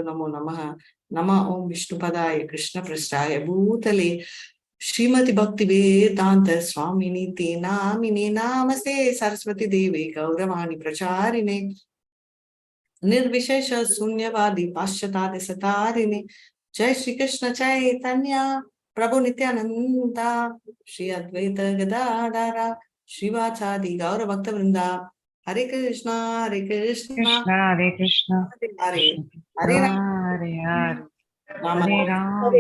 Namo Namaha. Nama Om Vishnupadaya Krishna Prasthaya Bhutale Srimati Bhakti Vedanta Swamini Te Namine Namaste Saraswati Devi Gauravani Pracharine Nirvishesha Sunyavadi Paschatade Satarine Jai Shri Krishna Chaitanya Prabhu Nityananda Shri Advaita Gadadara Srivachadi Gaura Bhakta Vrinda Hare Krishna Hare Krishna Hare Krishna, Hare Hare Hare Hare, Rama Hare Rama,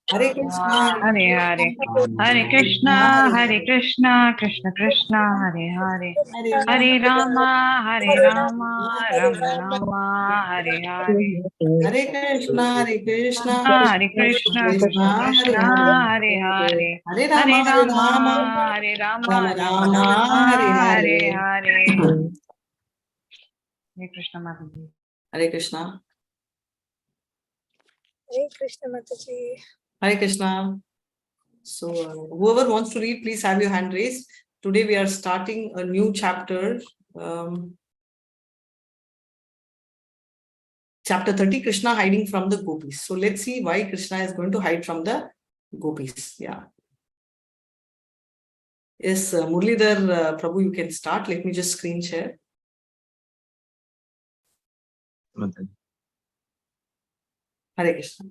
Hare Krishna Hare Hare, Hare Krishna, Hare Krishna, Krishna Krishna, Hare Hare, Hare Rama, Rama Rama, Hare Hare. Hare Krishna Hare Krishna, Krishna Krishna, Hare Hare, Hare Hare Rama Rama, Hare Rama Rama, Rama Rama Hare Rama, Hare Hare Hare. Hare Krishna Mataji. Hare Krishna. Hare Krishna Mataji. Hare Krishna. So whoever wants to read, please have your hand raised. Today we are starting a new chapter. Chapter 30, Krishna hiding from the gopis. So let's see why Krishna is going to hide from the gopis. Yeah. Yes, Murlidhar Prabhu, you can start. Let me just screen share. Hare Krishna.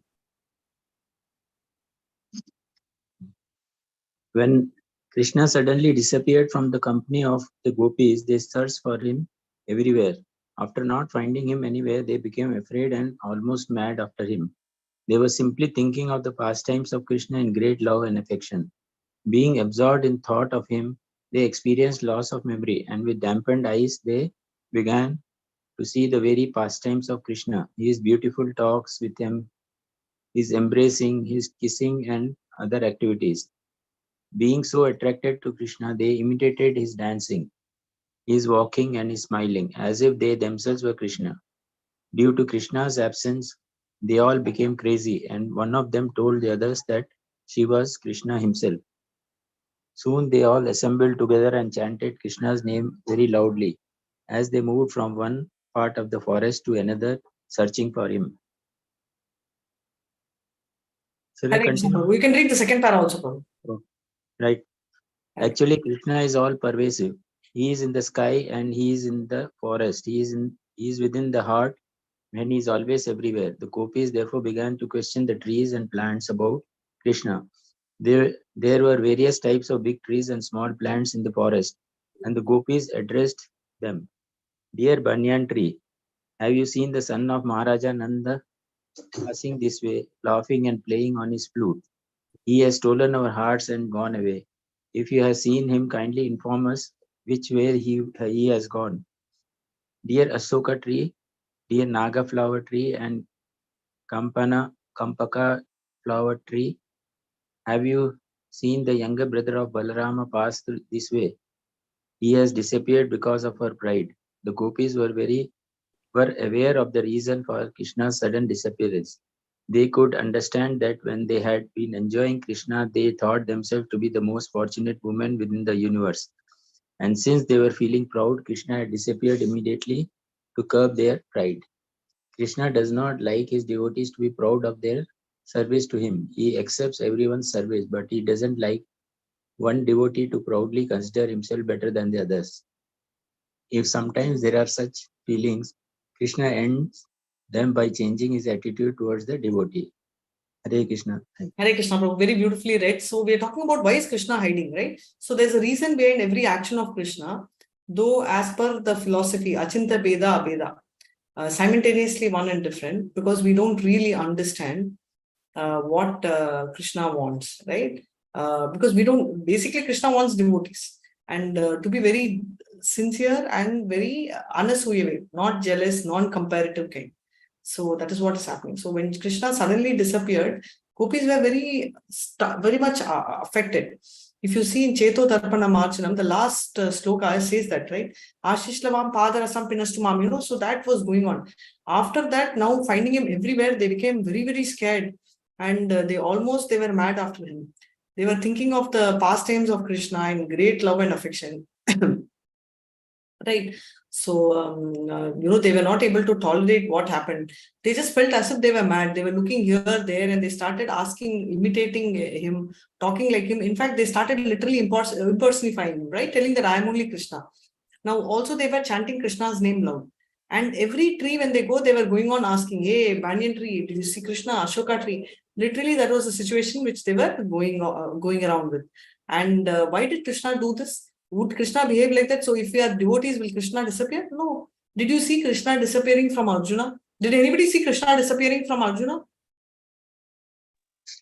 When Krishna suddenly disappeared from the company of the gopis, they searched for him everywhere. After not finding him anywhere, they became afraid and almost mad after him. They were simply thinking of the pastimes of Krishna in great love and affection. Being absorbed in thought of him, they experienced loss of memory, and with dampened eyes, they began to see the very pastimes of Krishna, his beautiful talks with him, his embracing, his kissing, and other activities. Being so attracted to Krishna, they imitated his dancing, his walking, and his smiling, as if they themselves were Krishna. Due to Krishna's absence, they all became crazy, and one of them told the others that she was Krishna himself. Soon they all assembled together and chanted Krishna's name very loudly as they moved from one part of the forest to another, searching for him. So we can read the second para also. Oh, right. Actually, Krishna is all pervasive. He is in the sky and he is in the forest. He is within the heart and he is always everywhere. The gopis therefore began to question the trees and plants about Krishna. There were various types of big trees and small plants in the forest, and the gopis addressed them. Dear Banyan tree, have you seen the son of Maharaja Nanda passing this way, laughing and playing on his flute? He has stolen our hearts and gone away. If you have seen him, kindly inform us which way he has gone. Dear Asoka tree, dear Naga flower tree, and Kampaka flower tree, have you seen the younger brother of Balarama pass through this way? He has disappeared because of her pride. The gopis were aware of the reason for Krishna's sudden disappearance. They could understand that when they had been enjoying Krishna, they thought themselves to be the most fortunate women within the universe. And since they were feeling proud, Krishna had disappeared immediately to curb their pride. Krishna does not like his devotees to be proud of their service to him. He accepts everyone's service, but he doesn't like one devotee to proudly consider himself better than the others. If sometimes there are such feelings, Krishna ends them by changing his attitude towards the devotee. Hare Krishna. Hare Krishna, Prabhu, very beautifully read. So we are talking about why is Krishna hiding, right? So there's a reason behind every action of Krishna, though as per the philosophy, Achinta Beda Abeda, simultaneously one and different, because we don't really understand what Krishna wants, right? Because we don't, basically Krishna wants devotees and to be very sincere and very unasuyave, not jealous, non-comparative kind. So that is what is happening. So when Krishna suddenly disappeared, gopis were very much affected. If you see in Cheto Tarpana Marchanam, the last sloka says that, right? Ashishhlavam Padarasam Pinastumam, so that was going on. After that, now finding him everywhere, they became very, very scared. And they were mad after him. They were thinking of the pastimes of Krishna in great love and affection. Right. So, they were not able to tolerate what happened. They just felt as if they were mad. They were looking here, there, and they started asking, imitating him, talking like him. In fact, they started literally impersonifying him, right? Telling that I am only Krishna. Now, also they were chanting Krishna's name loud. And every tree, when they go, they were going on asking, hey, banyan tree, did you see Krishna? Ashoka tree. Literally, that was the situation which they were going around with. And why did Krishna do this? Would Krishna behave like that? So if we are devotees, will Krishna disappear? No. Did you see Krishna disappearing from Arjuna? Did anybody see Krishna disappearing from Arjuna?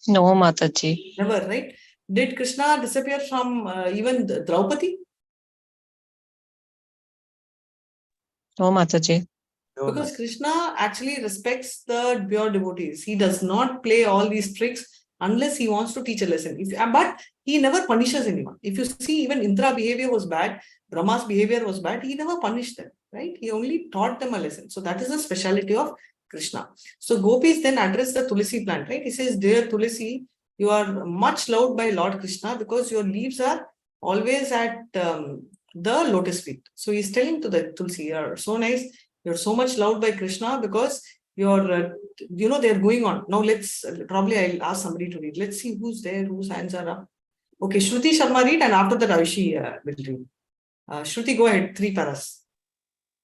No, Mataji. Never, right? Did Krishna disappear from even Draupadi? No, Mataji. Because Krishna actually respects the pure devotees. He does not play all these tricks unless he wants to teach a lesson. But he never punishes anyone. If you see, even Indra behavior was bad, Brahma's behavior was bad, he never punished them, right? He only taught them a lesson. So that is the speciality of Krishna. So gopis then address the Tulsi plant, right? He says, dear Tulsi, you are much loved by Lord Krishna because your leaves are always at the lotus feet. So he's telling to the Tulsi, you are so nice. You're so much loved by Krishna because you're, they're going on. Now probably I'll ask somebody to read. Let's see who's there, whose hands are up. Okay, Shruti Sharma read, and after that Ayushi will read. Shruti, go ahead, 3 paras.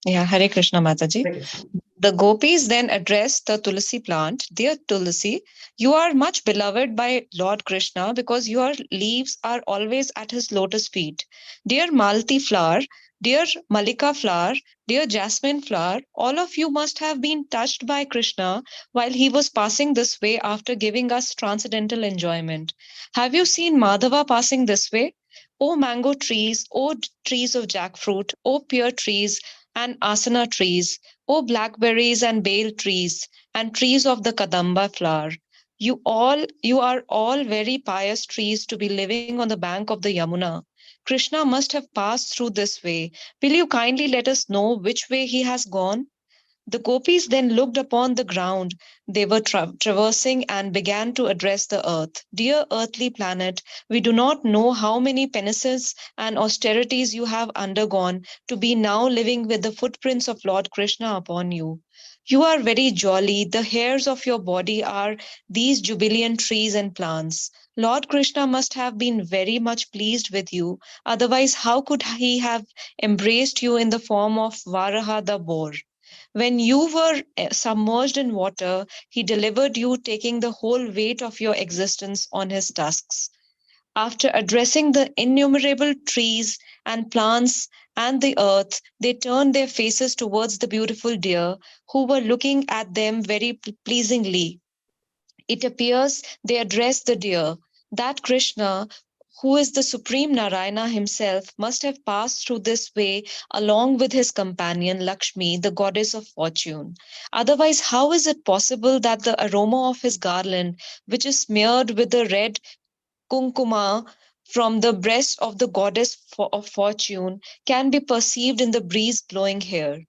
Yeah, Hare Krishna, Mataji. Hare Krishna. The gopis then address the Tulsi plant. Dear Tulsi, you are much beloved by Lord Krishna because your leaves are always at his lotus feet. Dear Malti flower, dear Malika flower, dear Jasmine flower, all of you must have been touched by Krishna while he was passing this way after giving us transcendental enjoyment. Have you seen Madhava passing this way? O mango trees, O trees of jackfruit, O pear trees and asana trees, O blackberries and bale trees, and trees of the kadamba flower. You are all very pious trees to be living on the bank of the Yamuna. Krishna must have passed through this way. Will you kindly let us know which way he has gone? The gopis then looked upon the ground they were traversing and began to address the earth. Dear earthly planet, we do not know how many penances and austerities you have undergone to be now living with the footprints of Lord Krishna upon you. You are very jolly. The hairs of your body are these jubilant trees and plants. Lord Krishna must have been very much pleased with you. Otherwise, how could he have embraced you in the form of Varaha the boar? When you were submerged in water, he delivered you, taking the whole weight of your existence on his tusks. After addressing the innumerable trees and plants and the earth, they turned their faces towards the beautiful deer, who were looking at them very pleasingly. It appears they addressed the deer. That Krishna, who is the supreme Narayana himself, must have passed through this way along with his companion Lakshmi, the goddess of fortune. Otherwise, how is it possible that the aroma of his garland, which is smeared with the red kunkuma from the breast of the goddess of fortune, can be perceived in the breeze blowing here?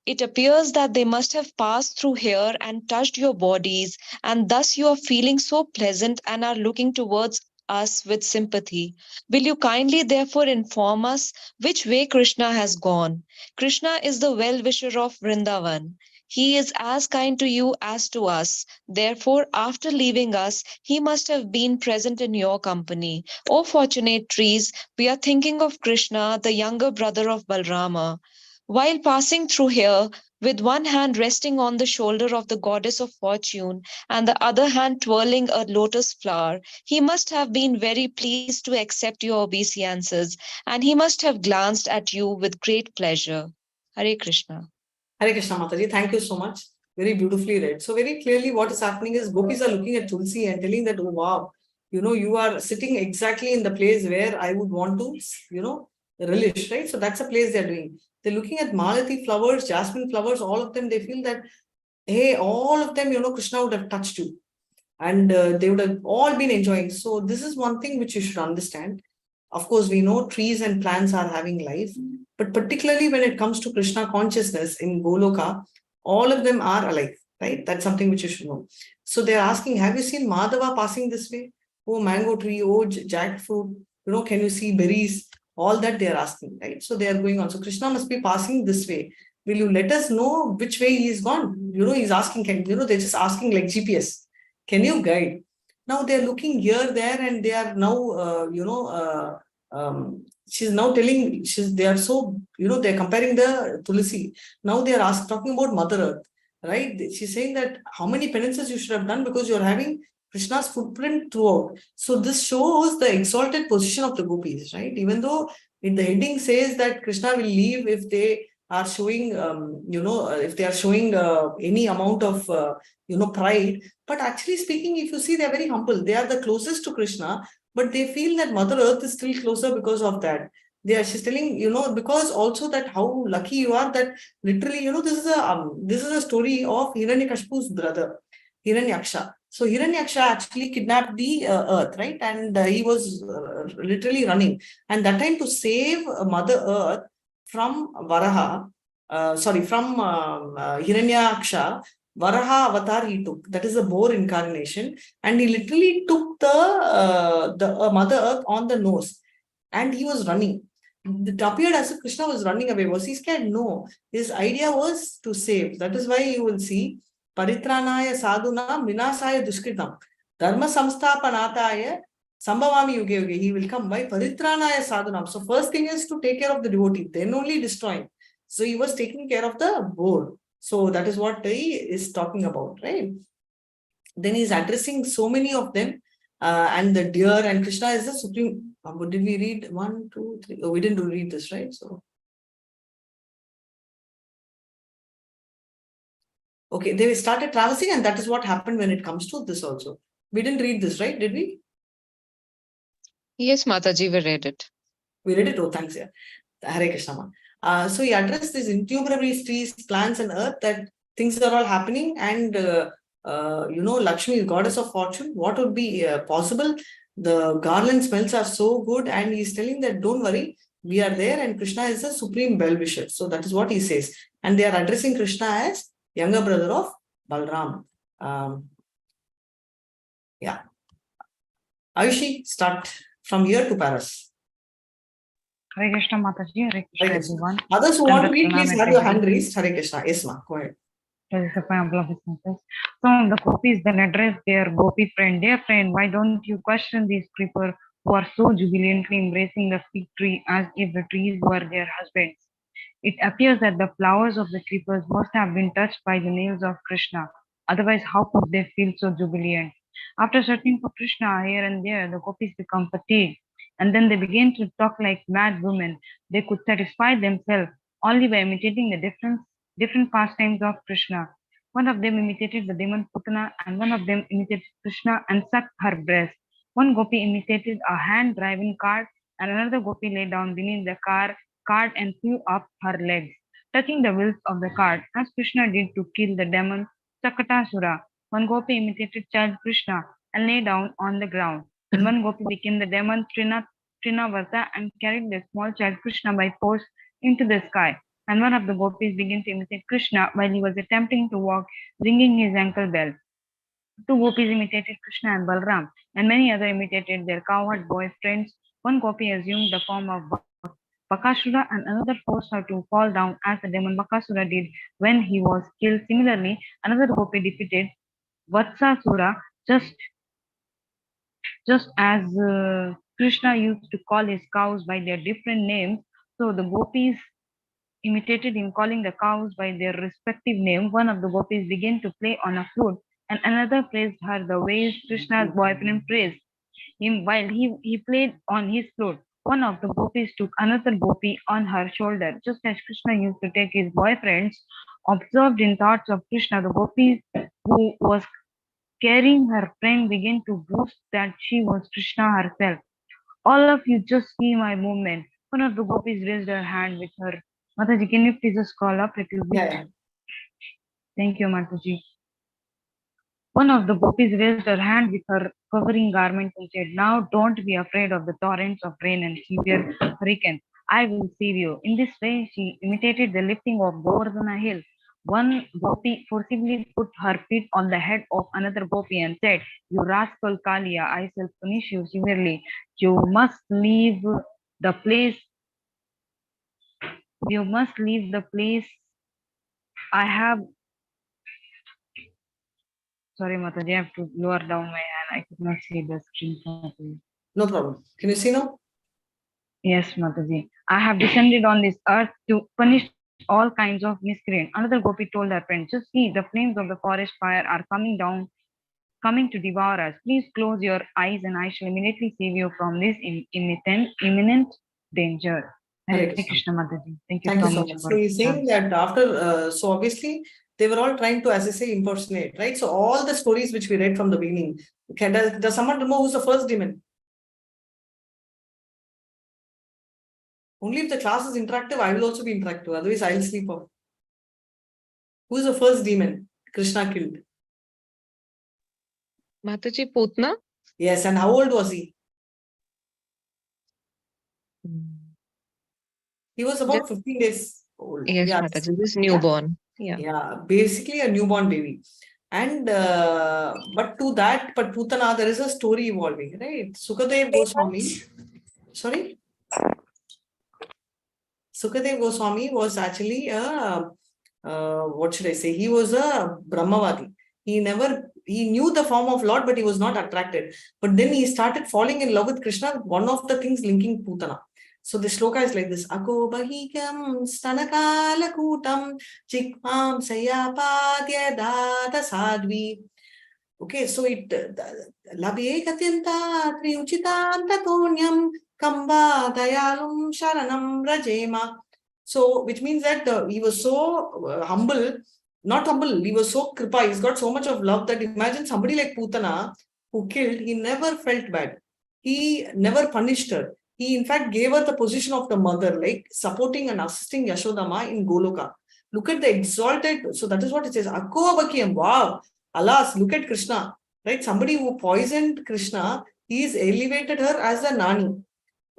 It appears that they must have passed through here and touched your bodies, and thus you are feeling so pleasant and are looking towards us with sympathy. Will you kindly therefore inform us which way Krishna has gone? Krishna is the well-wisher of Vrindavan. He is as kind to you as to us. Therefore, after leaving us, he must have been present in your company. O fortunate trees, we are thinking of Krishna, the younger brother of Balrama. While passing through here, with one hand resting on the shoulder of the goddess of fortune and the other hand twirling a lotus flower, he must have been very pleased to accept your obeisances, and he must have glanced at you with great pleasure. Hare Krishna. Hare Krishna Mataji, thank you so much. Very beautifully read. So very clearly what is happening is gopis are looking at Tulsi and telling that, oh wow, you are sitting exactly in the place where I would want to, relish, right? So that's a place they're doing. They're looking at Malati flowers, jasmine flowers, all of them, they feel that, hey, all of them, Krishna would have touched you. And they would have all been enjoying. So this is one thing which you should understand. Of course, we know trees and plants are having life, but particularly when it comes to Krishna consciousness in Goloka, all of them are alive, right? That's something which you should know. So they're asking, have you seen Madhava passing this way? Oh, mango tree, oh, jackfruit, can you see berries? All that they are asking, right? So they are going on. So Krishna must be passing this way. Will you let us know which way he is gone? He's asking, they're just asking like GPS. Can you guide? Now they're looking here, there, and they are now, she's now telling, they are so, they're comparing the Tulsi. Now they are talking about Mother Earth, right? She's saying that how many penances you should have done because you're having Krishna's footprint throughout. So this shows the exalted position of the gopis, right? Even though in the heading says that Krishna will leave if they are showing, if they are showing any amount of, pride. But actually speaking, if you see, they're very humble. They are the closest to Krishna, but they feel that Mother Earth is still closer because of that. She's telling, because also that how lucky you are that literally, this is a story of Hiranyakashipu's brother, Hiranyaksha. So Hiranyaksha actually kidnapped the earth, right? And he was literally running. And that time to save Mother Earth from Varaha, from Hiranyaksha, Varaha avatar he took. That is the boar incarnation. And he literally took the Mother Earth on the nose. And he was running. It appeared as if Krishna was running away. Was he scared? No. His idea was to save. That is why you will see Paritranaya sadhunam vinasaya duskritam dharma samsthapanataya sambhavami yuge yuge. He will come by Paritranaya sadhunam. So first thing is to take care of the devotee, then only destroying. So he was taking care of the boar. So that is what he is talking about, right? Then he's addressing so many of them. And the deer, and Krishna is the supreme. Did we read 1, 2, 3? Oh, we didn't read this, right? So, okay, they started traversing, and that is what happened when it comes to this also. We didn't read this, right? Did we? Yes, Mataji, we read it. We read it. Oh, thanks. Yeah. Hare Krishna. So he addressed these innumerable trees, plants, and earth, that things are all happening, and Lakshmi, goddess of fortune, what would be possible? The garland smells are so good, and he's telling that don't worry, we are there, and Krishna is the supreme well-wisher. So that is what he says. And they are addressing Krishna as younger brother of Balram. Yeah. Ayushi, start from here to Paras. Hare Krishna Mataji, Hare Krishna everyone. Others who want to read, please have your hand raised. Hare Krishna. Yes, ma. Go ahead. Some of the gopis then address their gopi friend. Dear friend, why don't you question these creepers who are so jubilantly embracing the fig tree as if the trees were their husbands? It appears that the flowers of the creepers must have been touched by the nails of Krishna. Otherwise, how could they feel so jubilant? After searching for Krishna here and there, the gopis become fatigued, and then they begin to talk like mad women. They could satisfy themselves only by imitating the different pastimes of Krishna. One of them imitated the demon Putana, and one of them imitated Krishna and sucked her breast. One gopi imitated a hand-driven cart, and another gopi lay down beneath the cart and flew up her legs, touching the wheels of the cart, as Krishna did to kill the demon Sakatasura. One gopi imitated child Krishna and lay down on the ground, and one gopi became the demon Trinavarta and carried the small child Krishna by force into the sky. And one of the gopis began to imitate Krishna while he was attempting to walk, ringing his ankle bell. Two gopis imitated Krishna and Balram, and many others imitated their cowherd boyfriends. One gopi assumed the form of Bakasura, and another forced her to fall down as the demon Bakasura did when he was killed. Similarly, another gopi defeated Vatsasura just as Krishna used to call his cows by their different names. So the gopis imitated him, calling the cows by their respective name. One of the gopis began to play on a flute, and another praised her the ways Krishna's boyfriend praised him while he played on his flute. One of the gopis took another gopi on her shoulder, just as Krishna used to take his boyfriends. Observed in thoughts of Krishna, the gopis who was carrying her friend began to boast that she was Krishna herself. All of you just see my movement. One of the gopis raised her hand with her. Mataji, can you please just scroll up a little bit? Yeah. Thank you, Mataji. One of the gopis raised her hand with her covering garment and said, now don't be afraid of the torrents of rain and severe hurricane. I will save you. In this way, she imitated the lifting of boars on a hill. One gopi forcibly put her feet on the head of another gopi and said, you rascal Kalia, I shall punish you severely. You must leave the place You must leave the place. I have. Sorry, Mataji, I have to lower down my hand. I could not see the screen properly. No problem. Can you see now? Yes, Mataji. I have descended on this earth to punish all kinds of miscreants. Another gopi told her friend, just see, the flames of the forest fire are coming down, coming to devour us. Please close your eyes and I shall immediately save you from this imminent danger. Hare Hare Krishna. Krishna, Mataji. Thank you Thank so you so much much. for So he's saying the that after, so obviously they were all trying to, as I say, impersonate, right? So all the stories which we read from the beginning, does someone remember who's the first demon? Only if the class is interactive, I will also be interactive. Otherwise, I'll sleep off. Who's the first demon Krishna killed? Mataji Putna? Yes, and how old was he? He was about 15 days old. Yes, Yeah, Mataji, this yeah, newborn. Yeah. yeah, basically a newborn baby. And but to that, but Putana, there is a story evolving, right? Sukadev Goswami, sorry, Sukadev Goswami was actually a what should I say? He was a Brahmavadi. He knew the form of Lord, but he was not attracted. But then he started falling in love with Krishna. One of the things linking Putana. So the shloka is like this: Ako bahikam stanakala kutam chikmam sayapadya data sadvi. Okay, so it labye katyanta triuchitanta tonyam kamba dayalum sharanam rajema. So, which means that he was so humble, not humble, he was so kripa, he's got so much of love that imagine somebody like Putana who killed, he never felt bad. He never punished her. He in fact gave her the position of the mother, like supporting and assisting Yashodama in Goloka. Look at the exalted, so that is what it says, Akko Abakiyam, wow, alas, look at Krishna, right? Somebody who poisoned Krishna, he's elevated her as a Nani.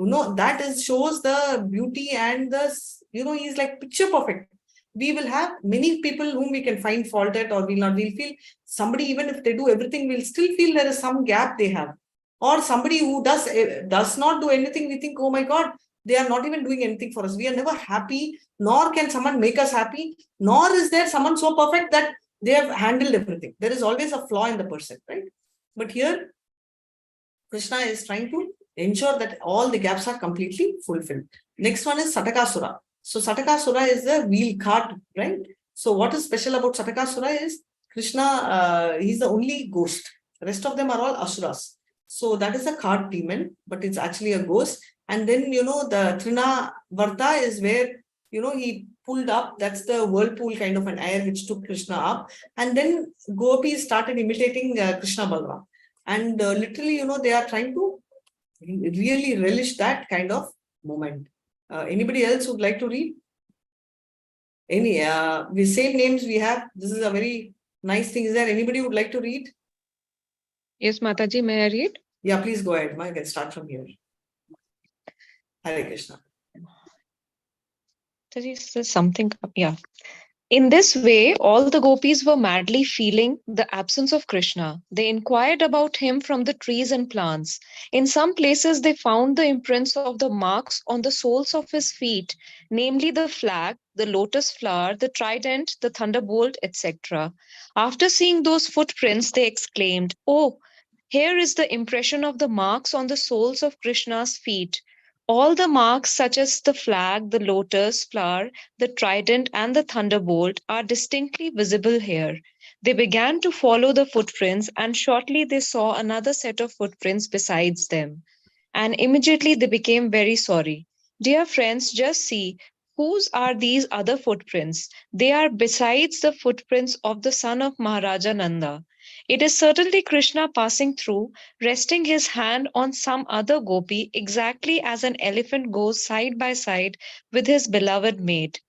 That shows the beauty and the, he's like picture perfect. We will have many people whom we can find fault at or we'll feel somebody, even if they do everything, we'll still feel there is some gap they have. Or somebody who does not do anything, we think, oh my God, they are not even doing anything for us. We are never happy, nor can someone make us happy, nor is there someone so perfect that they have handled everything. There is always a flaw in the person, right? But here, Krishna is trying to ensure that all the gaps are completely fulfilled. Next one is Satakasura. So Satakasura is the wheel cart, right? So what is special about Satakasura is Krishna, he's the only ghost. The rest of them are all asuras. So that is a cart demon, but it's actually a ghost. And then, the Trina Varta is where, he pulled up. That's the whirlpool kind of an air which took Krishna up. And then gopis started imitating Krishna Balram. And literally, they are trying to really relish that kind of moment. Anybody else would like to read? Any, the same names we have. This is a very nice thing. Is there anybody who would like to read? Yes, Mataji, may I read? Yeah, please go ahead. I can start from here. Hare Krishna. Mataji says something. Yeah. In this way, all the gopis were madly feeling the absence of Krishna. They inquired about him from the trees and plants. In some places, they found the imprints of the marks on the soles of his feet, namely the flag, the lotus flower, the trident, the thunderbolt, etc. After seeing those footprints, they exclaimed, "Oh, here is the impression of the marks on the soles of Krishna's feet. All the marks, such as the flag, the lotus flower, the trident, and the thunderbolt, are distinctly visible here." They began to follow the footprints, and shortly they saw another set of footprints besides them. And immediately they became very sorry. "Dear friends, just see, whose are these other footprints? They are besides the footprints of the son of Maharaja Nanda. It is certainly Krishna passing through, resting his hand on some other gopi, exactly as an elephant goes side by side with his beloved mate.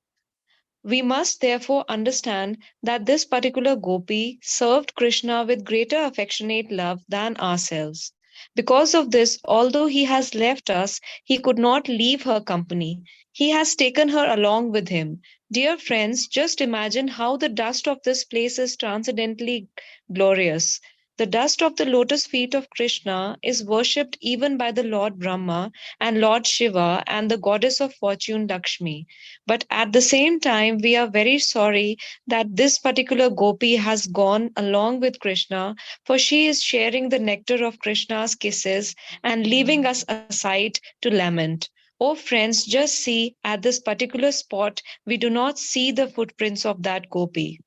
We must therefore understand that this particular gopi served Krishna with greater affectionate love than ourselves. Because of this, although he has left us, he could not leave her company. He has taken her along with him. Dear friends, just imagine how the dust of this place is transcendently glorious. The dust of the lotus feet of Krishna is worshipped even by the Lord Brahma and Lord Shiva and the goddess of fortune Lakshmi. But at the same time, we are very sorry that this particular gopi has gone along with Krishna, for she is sharing the nectar of Krishna's kisses and leaving us aside to lament. Oh, friends, just see at this particular spot, we do not see the footprints of that gopi.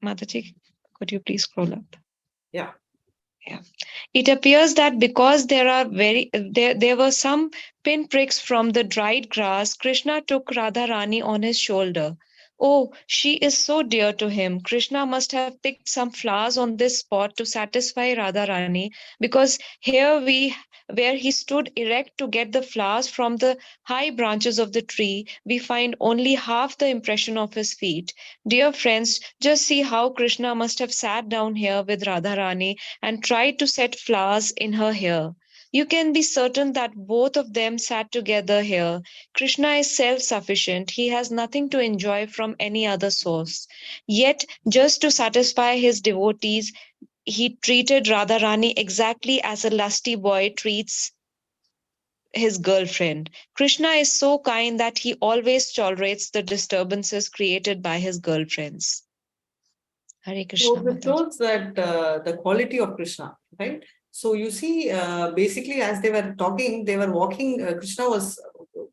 Mataji, could you please scroll up? Yeah. Yeah. It appears that because there were some pinpricks from the dried grass, Krishna took Radharani on his shoulder. Oh, she is so dear to him. Krishna must have picked some flowers on this spot to satisfy Radharani, because where he stood erect to get the flowers from the high branches of the tree, we find only half the impression of his feet. Dear friends, just see how Krishna must have sat down here with Radharani and tried to set flowers in her hair. You can be certain that both of them sat together here. Krishna is self sufficient. He has nothing to enjoy from any other source. Yet, just to satisfy his devotees, he treated Radharani exactly as a lusty boy treats his girlfriend. Krishna is so kind that he always tolerates the disturbances created by his girlfriends. Hare So Krishna. this Mataji. shows that the quality of Krishna, right? So you see, basically, as they were talking, they were walking. Krishna was,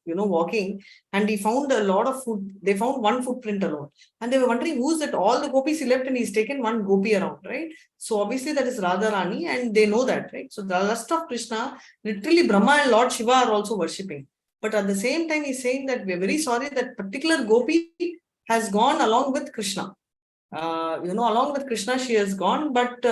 walking, and he found a lot of food. They found one footprint alone, and they were wondering who's that. All the gopis he left, and he's taken one gopi around, right? So obviously that is Radharani, and they know that, right? So the lust of Krishna, literally Brahma and Lord Shiva are also worshipping. But at the same time, he's saying that we're very sorry that particular gopi has gone along with Krishna. Along with Krishna, she has gone, but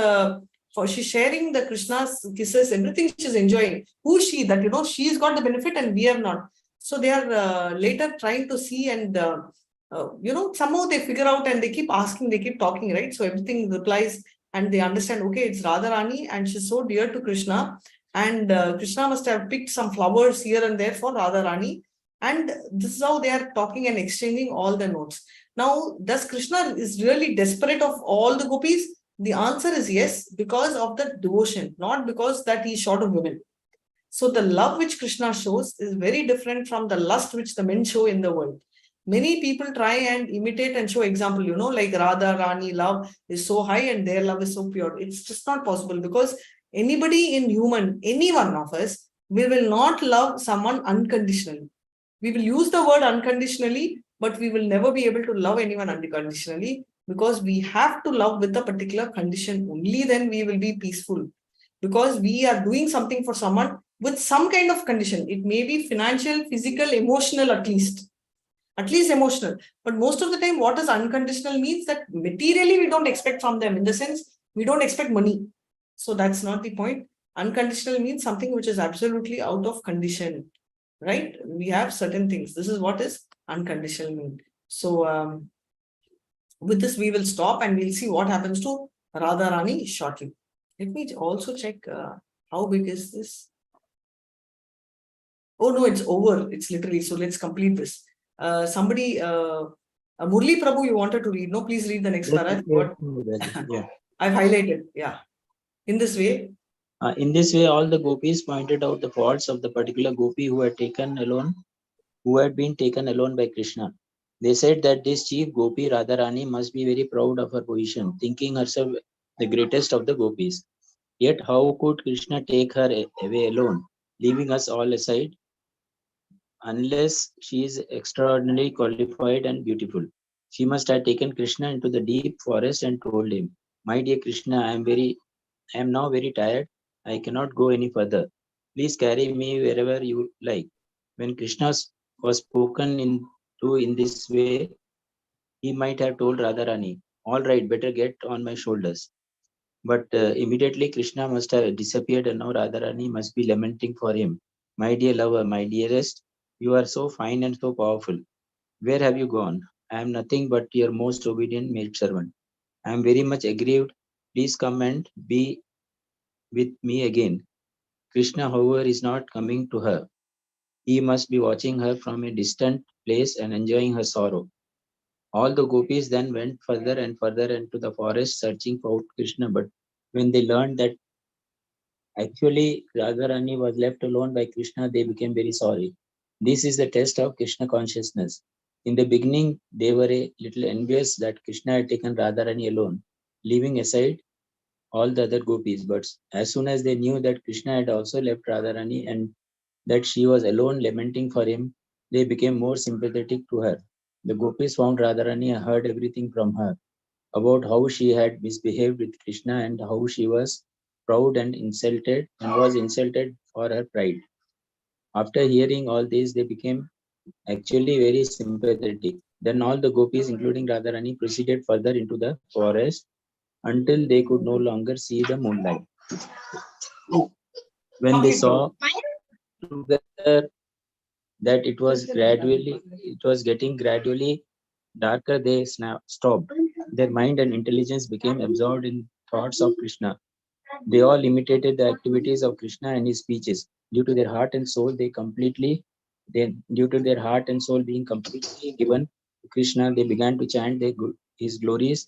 for she's sharing the Krishna's kisses, everything she's enjoying. Who is she? That, she's got the benefit and we have not. So they are later trying to see, and, somehow they figure out and they keep asking, they keep talking, right? So everything replies and they understand, okay, it's Radharani and she's so dear to Krishna. And Krishna must have picked some flowers here and there for Radharani. And this is how they are talking and exchanging all the notes. Now, does Krishna is really desperate of all the gopis? The answer is yes, because of the devotion, not because that he's short of women. So the love which Krishna shows is very different from the lust which the men show in the world. Many people try and imitate and show example, like Radha Rani love is so high and their love is so pure. It's just not possible, because anybody in human, any one of us, we will not love someone unconditionally. We will use the word unconditionally, but we will never be able to love anyone unconditionally, because we have to love with a particular condition. Only then we will be peaceful, because we are doing something for someone with some kind of condition. It may be financial, physical, emotional, at least emotional. But most of the time, what is unconditional means that materially we don't expect from them, in the sense we don't expect money. So that's not the point. Unconditional means something which is absolutely out of condition, right? We have certain things. This is what is unconditional mean. So with this, we will stop and we'll see what happens to Radharani shortly. Let me also check how big is this. Oh no, it's over. It's literally. So let's complete this. Somebody, Murli Prabhu, you wanted to read? No, please read the next paragraph. Yeah. I've highlighted. Yeah. In this way. In this way, all the gopis pointed out the faults of the particular gopi who had been taken alone by Krishna. They said that this chief gopi, Radharani, must be very proud of her position, thinking herself the greatest of the gopis. Yet how could Krishna take her away alone, leaving us all aside? Unless she is extraordinarily qualified and beautiful. She must have taken Krishna into the deep forest and told him, "My dear Krishna, I am now very tired. I cannot go any further. Please carry me wherever you like." When Krishna was spoken into in this way, he might have told Radharani, "All right, better get on my shoulders." But immediately Krishna must have disappeared, and now Radharani must be lamenting for him. "My dear lover, my dearest, you are so fine and so powerful. Where have you gone? I am nothing but your most obedient maidservant. I am very much aggrieved. Please come and be with me again." Krishna, however, is not coming to her. He must be watching her from a distant place and enjoying her sorrow. All the gopis then went further and further into the forest searching for Krishna, but when they learned that actually Radharani was left alone by Krishna, they became very sorry. This is the test of Krishna consciousness. In the beginning, they were a little envious that Krishna had taken Radharani alone, leaving aside all the other gopis. But as soon as they knew that Krishna had also left Radharani and that she was alone lamenting for him, they became more sympathetic to her. The gopis found Radharani and heard everything from her about how she had misbehaved with Krishna and how she was proud and was insulted for her pride. After hearing all this, they became actually very sympathetic. Then all the gopis, including Radharani, proceeded further into the forest until they could no longer see the moonlight. When they saw together that it was getting gradually darker, they stopped. Their mind and intelligence became absorbed in thoughts of Krishna. They all imitated the activities of Krishna and his speeches. Due to their heart and soul being completely given to Krishna, they began to chant his glories,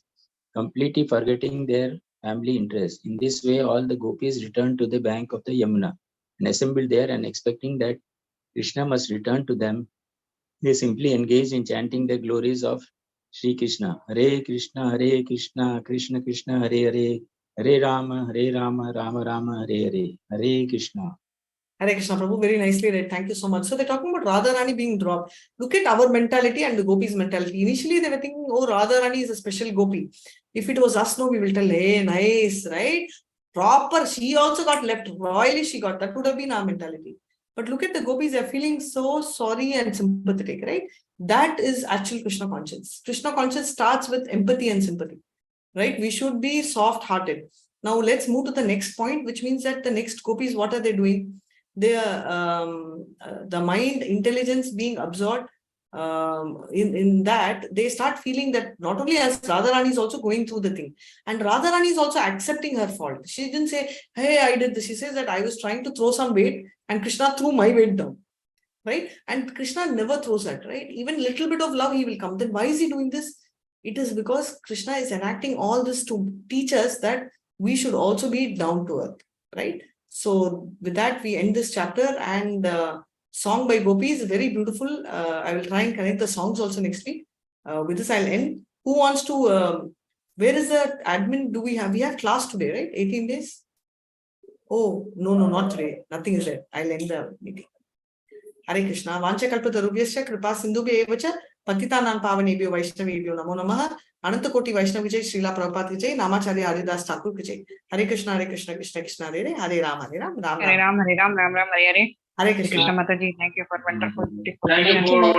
completely forgetting their family interests. In this way, all the gopis returned to the bank of the Yamuna and assembled there, and expecting that Krishna must return to them, they simply engaged in chanting the glories of Sri Krishna. Hare Krishna, Krishna Krishna, Hare Hare, Hare Rama, Rama Rama, Hare Hare. Hare Krishna. Hare Krishna, Prabhu, very nicely read. Thank you so much. So they're talking about Radharani being dropped. Look at our mentality and the gopis' mentality. Initially, they were thinking, oh, Radharani is a special gopi. If it was us, no, we will tell, hey, nice, right? Proper. She also got left. Royally, she got. That would have been our mentality. But look at the gopis, they're feeling so sorry and sympathetic, right? That is actual Krishna conscience. Krishna conscience starts with empathy and sympathy, right? We should be soft-hearted. Now, let's move to the next point, which means that the next gopis, what are they doing? They are the mind intelligence being absorbed in that, they start feeling that not only as Radharani is also going through the thing, and Radharani is also accepting her fault. She didn't say, hey, I did this. She says that I was trying to throw some weight and Krishna threw my weight down, right? And Krishna never throws that, right? Even little bit of love, he will come. Then why is he doing this? It is because Krishna is enacting all this to teach us that we should also be down to earth, right? So with that, we end this chapter, and song by Gopi is very beautiful. I will try and connect the songs also next week. With this, I'll end. Who wants to, where is the admin? Do we have class today, right? 18 days? Oh, no, not today. Nothing is there. I'll end the meeting. Hare Krishna. Vanchakalpatarubhyascha kripa sindhubhyev cha patitanam pavanebhyo vaishnavebhyo namo namaha. Anantakoti Vaishnav Vijay, Srila Prabhupada Vijay, Namacharya Haridas Thakur Vijay. Hare Krishna, Krishna Krishna, Hare Hare, Hare Ram, Hare Ram, Ram Hare Ram, Hare Ram, Ram Ram, Hare Hare. Hare Krishna Krishna. Mataji, thank you for wonderful Thank you discussion.